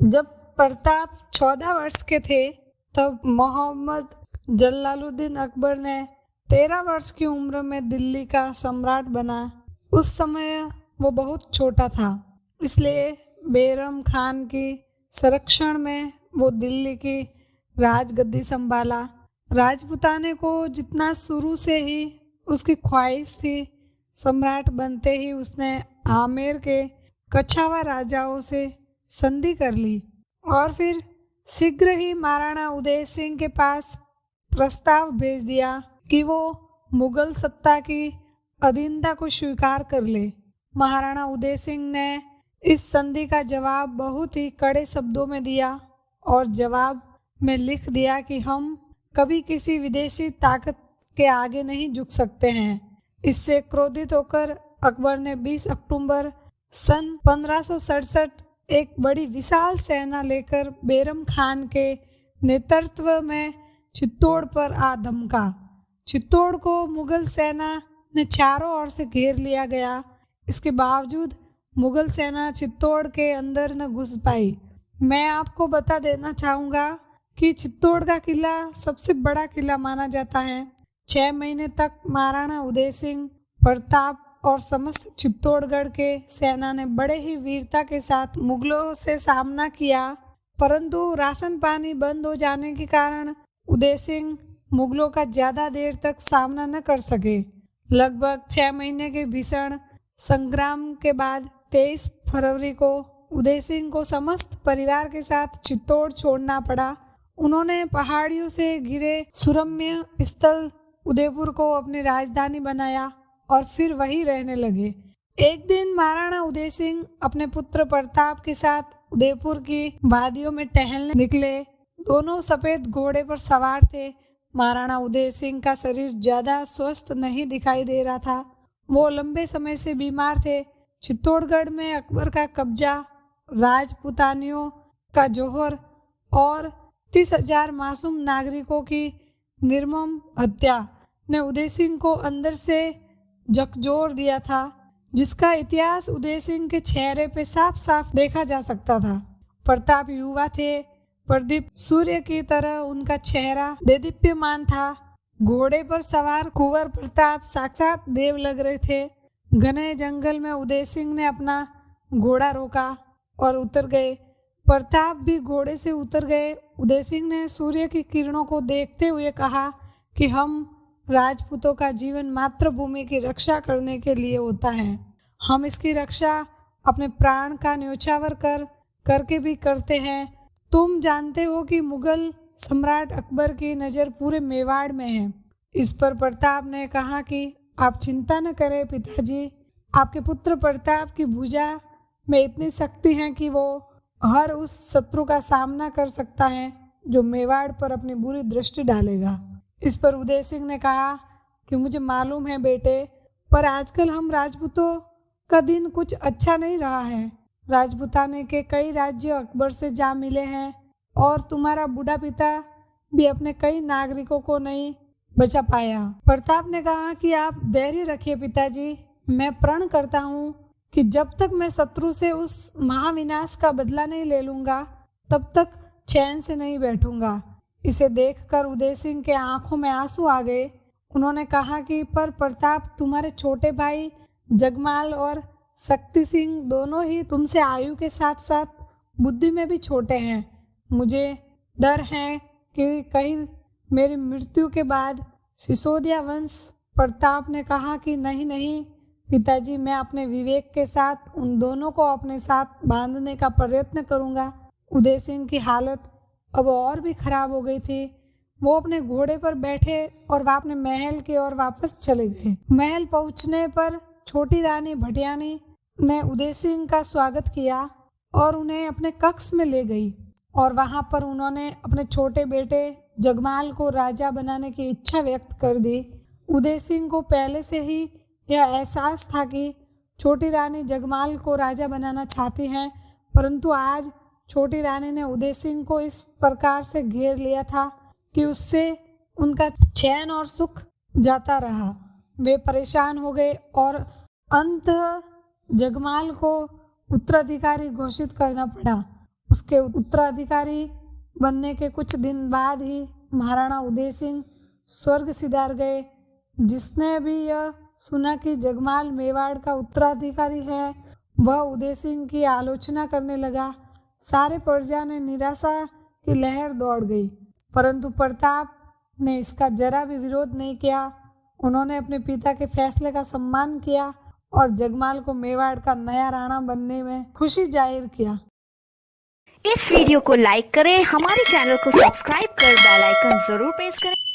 जब प्रताप 14 वर्ष के थे तब मोहम्मद जलालुद्दीन अकबर ने 13 वर्ष की उम्र में दिल्ली का सम्राट बना। उस समय वो बहुत छोटा था, इसलिए बैरम खान की संरक्षण में वो दिल्ली की राजगद्दी संभाला। राजपुताने को जितना शुरू से ही उसकी ख्वाहिश थी, सम्राट बनते ही उसने आमेर के कछावा राजाओं से संधि कर ली और फिर शीघ्र ही महाराणा उदय सिंह के पास प्रस्ताव भेज दिया कि वो मुगल सत्ता की अधीनता को स्वीकार कर ले। महाराणा उदय सिंह ने इस संधि का जवाब बहुत ही कड़े शब्दों में दिया और जवाब में लिख दिया कि हम कभी किसी विदेशी ताकत के आगे नहीं झुक सकते हैं। इससे क्रोधित होकर अकबर ने 20 अक्टूबर सन 1567 एक बड़ी विशाल सेना लेकर बैरम खान के नेतृत्व में चित्तौड़ पर आ धमका। चित्तौड़ को मुगल सेना ने चारों ओर से घेर लिया गया। इसके बावजूद मुगल सेना चित्तौड़ के अंदर न घुस पाई। मैं आपको बता देना चाहूँगा कि चित्तौड़ का किला सबसे बड़ा किला माना जाता है। 6 महीने तक महाराणा उदय सिंह, प्रताप और समस्त चित्तौड़गढ़ के सेना ने बड़े ही वीरता के साथ मुगलों से सामना किया, परंतु राशन पानी बंद हो जाने के कारण उदय सिंह मुगलों का ज़्यादा देर तक सामना न कर सके। लगभग 6 महीने के भीषण संग्राम के बाद 23 फरवरी को उदय सिंह को समस्त परिवार के साथ चित्तौड़ छोड़ना पड़ा। उन्होंने पहाड़ियों से घिरे सुरम्य स्थल उदयपुर को अपनी राजधानी बनाया और फिर वहीं रहने लगे। एक दिन महाराणा उदय सिंह अपने पुत्र प्रताप के साथ उदयपुर की वादियों में टहलने निकले। दोनों सफेद घोड़े पर सवार थे। महाराणा उदय सिंह का शरीर ज्यादा स्वस्थ नहीं दिखाई दे रहा था। वो लंबे समय से बीमार थे। चित्तौड़गढ़ में अकबर का कब्जा, राजपुतानियों का जोहर और 30,000 मासूम नागरिकों की निर्मम हत्या ने उदय सिंह को अंदर से झकझोर दिया था, जिसका इतिहास उदय सिंह के चेहरे पे साफ साफ देखा जा सकता था। प्रताप युवा थे, प्रदीप सूर्य की तरह उनका चेहरा देदीप्यमान था। घोड़े पर सवार कुंवर प्रताप साक्षात देव लग रहे थे। घने जंगल में उदय सिंह ने अपना घोड़ा रोका और उतर गए। प्रताप भी घोड़े से उतर गए। उदय सिंह ने सूर्य की किरणों को देखते हुए कहा कि हम राजपूतों का जीवन मातृभूमि की रक्षा करने के लिए होता है। हम इसकी रक्षा अपने प्राण का न्योछावर करके भी करते हैं। तुम जानते हो कि मुगल सम्राट अकबर की नज़र पूरे मेवाड़ में है। इस पर प्रताप ने कहा कि आप चिंता न करें पिताजी, आपके पुत्र प्रताप की भुजा में इतनी शक्ति है कि वो हर उस शत्रु का सामना कर सकता है जो मेवाड़ पर अपनी बुरी दृष्टि डालेगा। इस पर उदय सिंह ने कहा कि मुझे मालूम है बेटे, पर आजकल हम राजपूतों का दिन कुछ अच्छा नहीं रहा है। राजपुताने के कई राज्य अकबर से जा मिले हैं और तुम्हारा बूढ़ा पिता भी अपने कई नागरिकों को नहीं बचा पाया। प्रताप ने कहा कि आप धैर्य रखिए पिताजी, मैं प्रण करता हूँ कि जब तक मैं शत्रु से उस महाविनाश का बदला नहीं ले लूँगा तब तक चैन से नहीं बैठूंगा। इसे देखकर उदय सिंह के आंखों में आंसू आ गए। उन्होंने कहा कि पर प्रताप, तुम्हारे छोटे भाई जगमाल और शक्ति सिंह दोनों ही तुमसे आयु के साथ साथ बुद्धि में भी छोटे हैं। मुझे डर है कि कहीं मेरी मृत्यु के बाद सिसोदिया वंश। प्रताप ने कहा कि नहीं नहीं पिताजी, मैं अपने विवेक के साथ उन दोनों को अपने साथ बांधने का प्रयत्न करूंगा। उदय सिंह की हालत अब और भी खराब हो गई थी। वो अपने घोड़े पर बैठे और वह अपने महल की ओर वापस चले गए। महल पहुंचने पर छोटी रानी भटियानी ने उदय सिंह का स्वागत किया और उन्हें अपने कक्ष में ले गई और वहां पर उन्होंने अपने छोटे बेटे जगमाल को राजा बनाने की इच्छा व्यक्त कर दी। उदय सिंह को पहले से ही यह एहसास था कि छोटी रानी जगमाल को राजा बनाना चाहती हैं, परंतु आज छोटी रानी ने उदय सिंह को इस प्रकार से घेर लिया था कि उससे उनका चैन और सुख जाता रहा। वे परेशान हो गए और अंत जगमाल को उत्तराधिकारी घोषित करना पड़ा। उसके उत्तराधिकारी बनने के कुछ दिन बाद ही महाराणा उदय सिंह स्वर्ग सिधार गए। जिसने भी यह सुना कि जगमाल मेवाड़ का उत्तराधिकारी है, वह उदय सिंह की आलोचना करने लगा। सारे प्रजा ने निराशा की लहर दौड़ गई, परंतु प्रताप ने इसका जरा भी विरोध नहीं किया। उन्होंने अपने पिता के फैसले का सम्मान किया और जगमाल को मेवाड़ का नया राणा बनने में खुशी जाहिर किया। इस वीडियो को लाइक करें, हमारे चैनल को सब्सक्राइब कर बेल आइकन जरूर प्रेस करें।